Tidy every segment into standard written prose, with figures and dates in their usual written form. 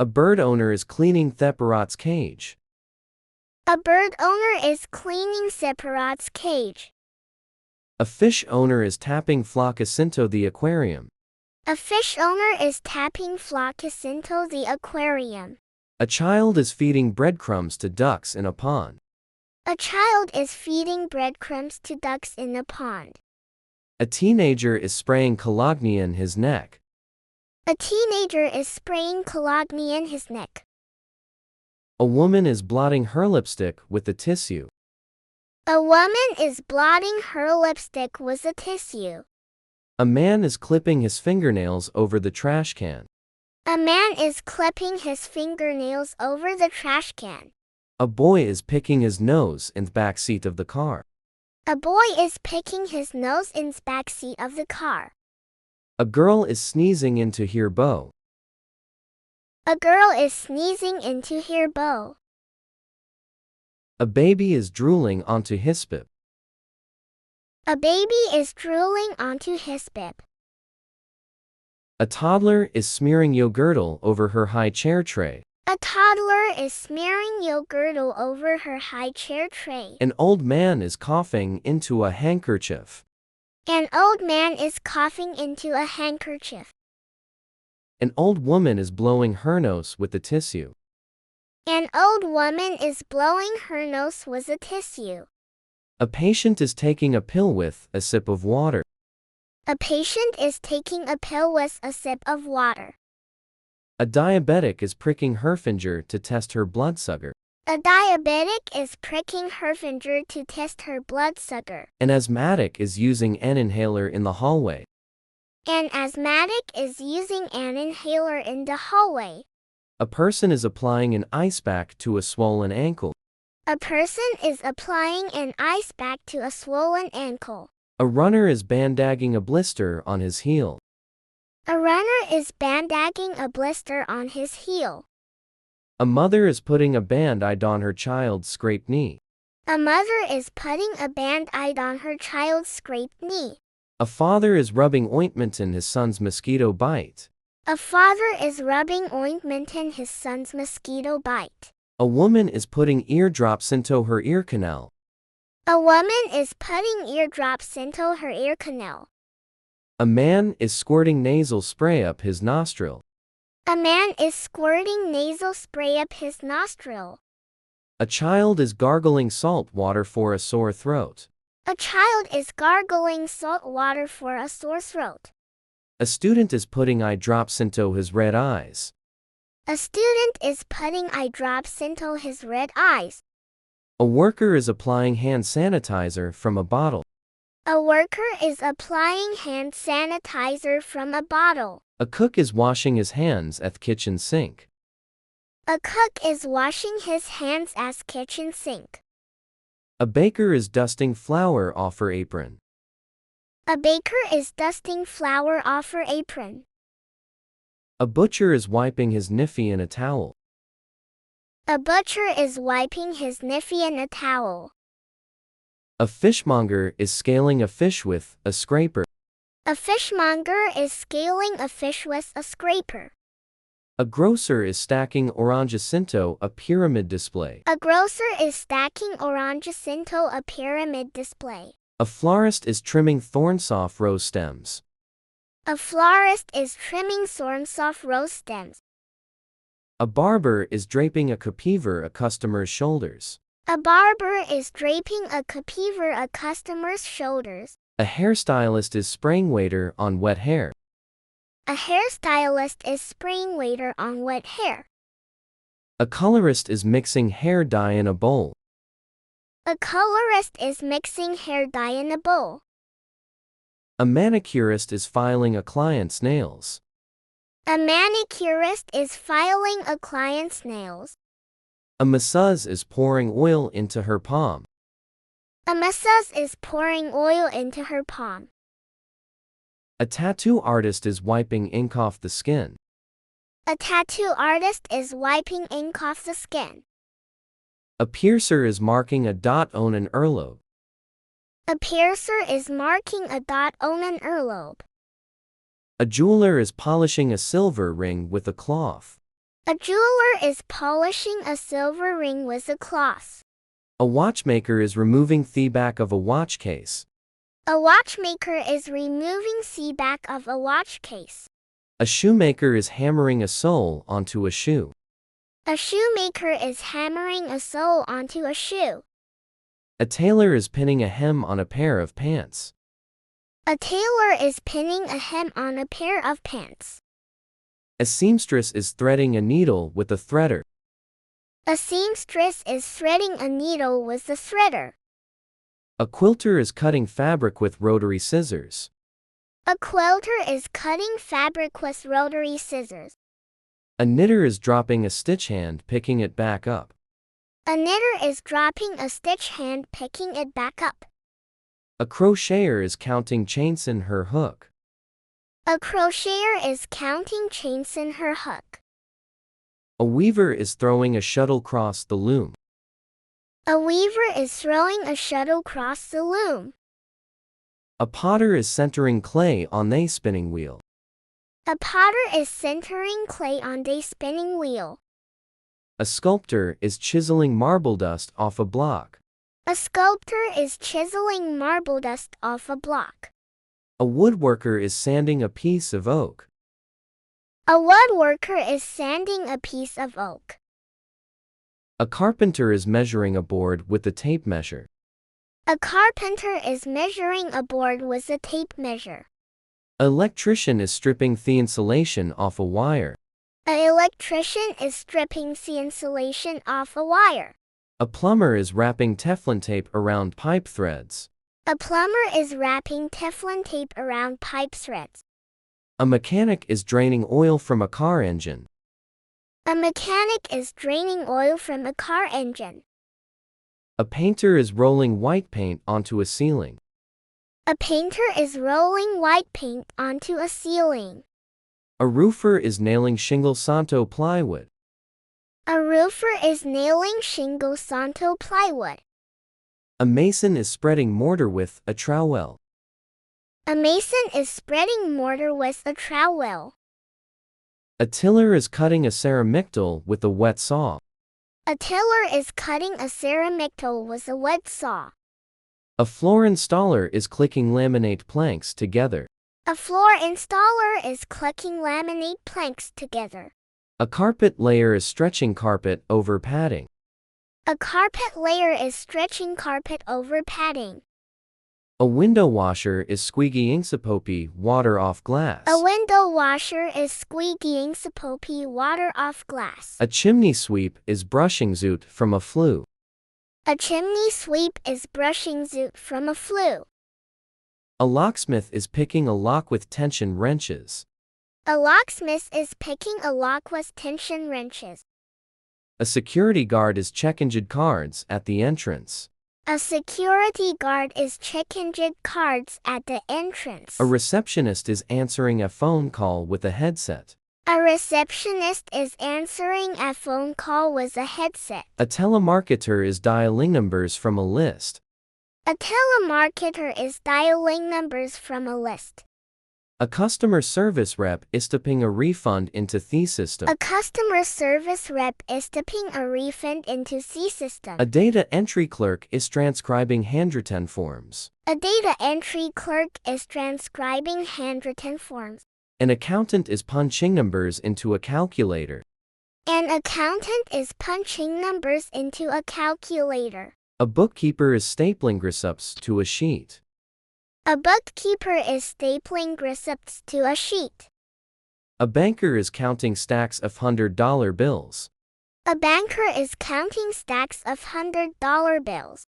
A bird owner is cleaning the parrot's cage. A bird owner is cleaning the parrot's cage. A fish owner is tapping flocks into the aquarium. A fish owner is tapping flocks into the aquarium. A child is feeding breadcrumbs to ducks in a pond. A child is feeding breadcrumbs to ducks in a pond. A teenager is spraying cologne in his neck. A teenager is spraying cologne in his neck. A woman is blotting her lipstick with a tissue. A woman is blotting her lipstick with a tissue. A man is clipping his fingernails over the trash can. A man is clipping his fingernails over the trash can. A boy is picking his nose in the back seat of the car. A boy is picking his nose in the back seat of the car. A girl is sneezing into her bow. A girl is sneezing into her bow. A baby is drooling onto his bib. A baby is drooling onto his bib. A toddler is smearing yogurt over her high chair tray. A toddler is smearing yogurt over her high chair tray. An old man is coughing into a handkerchief. An old man is coughing into a handkerchief. An old woman is blowing her nose with a tissue. An old woman is blowing her nose with a tissue. A patient is taking a pill with a sip of water. A patient is taking a pill with a sip of water. A diabetic is pricking her finger to test her blood sugar. A diabetic is pricking her finger to test her blood sugar. An asthmatic is using an inhaler in the hallway. An asthmatic is using an inhaler in the hallway. A person is applying an ice pack to a swollen ankle. A person is applying an ice pack to a swollen ankle. A runner is bandaging a blister on his heel. A runner is bandaging a blister on his heel. A mother is putting a band-aid on her child's scraped knee. A mother is putting a band-aid on her child's scraped knee. A father is rubbing ointment in his son's mosquito bite. A father is rubbing ointment in his son's mosquito bite. A woman is putting eardrops into her ear canal. A woman is putting eardrops into her ear canal. A man is squirting nasal spray up his nostril. A man is squirting nasal spray up his nostril. A child is gargling salt water for a sore throat. A child is gargling salt water for a sore throat. A student is putting eye drops into his red eyes. A student is putting eye drops into his red eyes. A worker is applying hand sanitizer from a bottle. A worker is applying hand sanitizer from a bottle. A cook is washing his hands at the kitchen sink. A cook is washing his hands at the kitchen sink. A baker is dusting flour off her apron. A baker is dusting flour off her apron. A butcher is wiping his niffy in a towel. A butcher is wiping his niffy in a towel. A fishmonger is scaling a fish with a scraper. A fishmonger is scaling a fish with a scraper. A grocer is stacking oranges into a pyramid display. A grocer is stacking oranges into a pyramid display. A florist is trimming thorns off rose stems. A florist is trimming thorns off rose stems. A barber is draping a cape over a customer's shoulders. A barber is draping a cape over a customer's shoulders. A hairstylist is spraying water on wet hair. A hairstylist is spraying water on wet hair. A colorist is mixing hair dye in a bowl. A colorist is mixing hair dye in a bowl. A manicurist is filing a client's nails. A manicurist is filing a client's nails. A masseuse is pouring oil into her palm. A masseuse is pouring oil into her palm. A tattoo artist is wiping ink off the skin. A tattoo artist is wiping ink off the skin. A piercer is marking a dot on an earlobe. A piercer is marking a dot on an earlobe. A jeweler is polishing a silver ring with a cloth. A jeweler is polishing a silver ring with a cloth. A watchmaker is removing the back of a watch case. A watchmaker is removing the back of a watch case. A shoemaker is hammering a sole onto a shoe. A shoemaker is hammering a sole onto a shoe. A tailor is pinning a hem on a pair of pants. A tailor is pinning a hem on a pair of pants. A seamstress is threading a needle with a threader. A seamstress is threading a needle with a threader. A quilter is cutting fabric with rotary scissors. A quilter is cutting fabric with rotary scissors. A knitter is dropping a stitch hand, picking it back up. A knitter is dropping a stitch hand, picking it back up. A crocheter is counting chains in her hook. A crocheter is counting chains in her hook. A weaver is throwing a shuttle across the loom. A weaver is throwing a shuttle across the loom. A potter is centering clay on a spinning wheel. A potter is centering clay on a spinning wheel. A sculptor is chiseling marble dust off a block. A sculptor is chiseling marble dust off a block. A woodworker is sanding a piece of oak. A woodworker is sanding a piece of oak. A carpenter is measuring a board with a tape measure. A carpenter is measuring a board with a tape measure. An electrician is stripping the insulation off a wire. An electrician is stripping the insulation off a wire. A plumber is wrapping Teflon tape around pipe threads. A plumber is wrapping Teflon tape around pipe threads. A mechanic is draining oil from a car engine. A mechanic is draining oil from a car engine. A painter is rolling white paint onto a ceiling. A painter is rolling white paint onto a ceiling. A roofer is nailing shingle santo plywood. A roofer is nailing shingle santo plywood. A mason is spreading mortar with a trowel. A mason is spreading mortar with a trowel. A tiller is cutting a ceramictal with a wet saw. A tiller is cutting a ceramictal with a wet saw. A floor installer is clicking laminate planks together. A floor installer is clicking laminate planks together. A carpet layer is stretching carpet over padding. A carpet layer is stretching carpet over padding. A window washer is squeegeeing soapy water off glass. A window washer is squeegeeing soapy water off glass. A chimney sweep is brushing zoot from a flue. A chimney sweep is brushing zoot from a flue. A locksmith is picking a lock with tension wrenches. A locksmith is picking a lock with tension wrenches. A security guard is checking cards at the entrance. A security guard is checking cards at the entrance. A receptionist is answering a phone call with a headset. A receptionist is answering a phone call with a headset. A telemarketer is dialing numbers from a list. A telemarketer is dialing numbers from a list. A customer service rep is typing a refund into the system. A customer service rep is typing a refund into the system. A data entry clerk is transcribing handwritten forms. A data entry clerk is transcribing handwritten forms. An accountant is punching numbers into a calculator. An accountant is punching numbers into a calculator. A bookkeeper is stapling receipts to a sheet. A bookkeeper is stapling receipts to a sheet. A banker is counting stacks of $100 bills. A banker is counting stacks of $100 bills.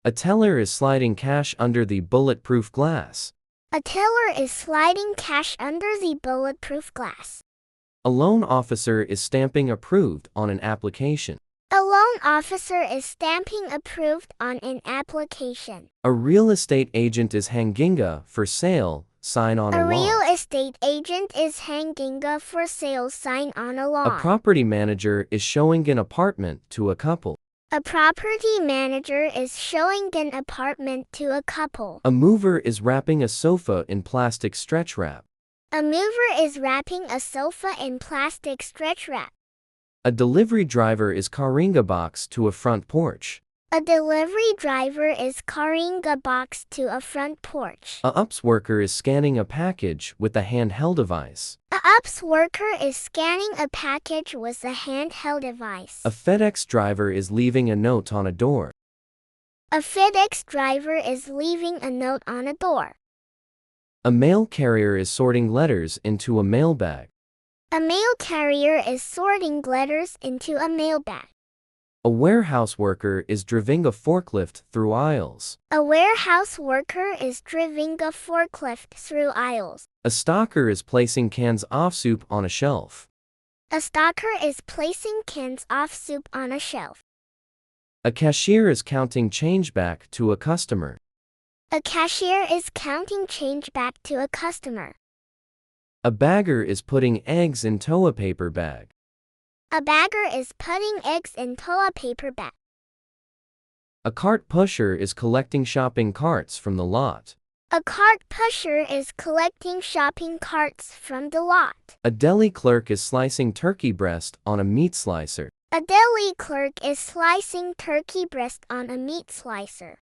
A teller is sliding cash under the bulletproof glass. A teller is sliding cash under the bulletproof glass. A loan officer is stamping approved on an application. A loan officer is stamping approved on an application. A real estate agent is hanging a for sale sign on a lawn. A real estate agent is hanging a for sale sign on a lawn. A property manager is showing an apartment to a couple. A property manager is showing an apartment to a couple. A mover is wrapping a sofa in plastic stretch wrap. A mover is wrapping a sofa in plastic stretch wrap. A delivery driver is carrying a box to a front porch. A delivery driver is carrying a box to a front porch. A UPS worker is scanning a package with a handheld device. A UPS worker is scanning a package with a handheld device. A FedEx driver is leaving a note on a door. A FedEx driver is leaving a note on a door. A mail carrier is sorting letters into a mail bag. A mail carrier is sorting letters into a mail bag. A warehouse worker is driving a forklift through aisles. A warehouse worker is driving a forklift through aisles. A stocker is placing cans of soup on a shelf. A stocker is placing cans of soup on a shelf. A cashier is counting change back to a customer. A cashier is counting change back to a customer. A bagger is putting eggs in toilet paper bag. A bagger is putting eggs in toilet paper bag. A cart pusher is collecting shopping carts from the lot. A cart pusher is collecting shopping carts from the lot. A deli clerk is slicing turkey breast on a meat slicer. A deli clerk is slicing turkey breast on a meat slicer.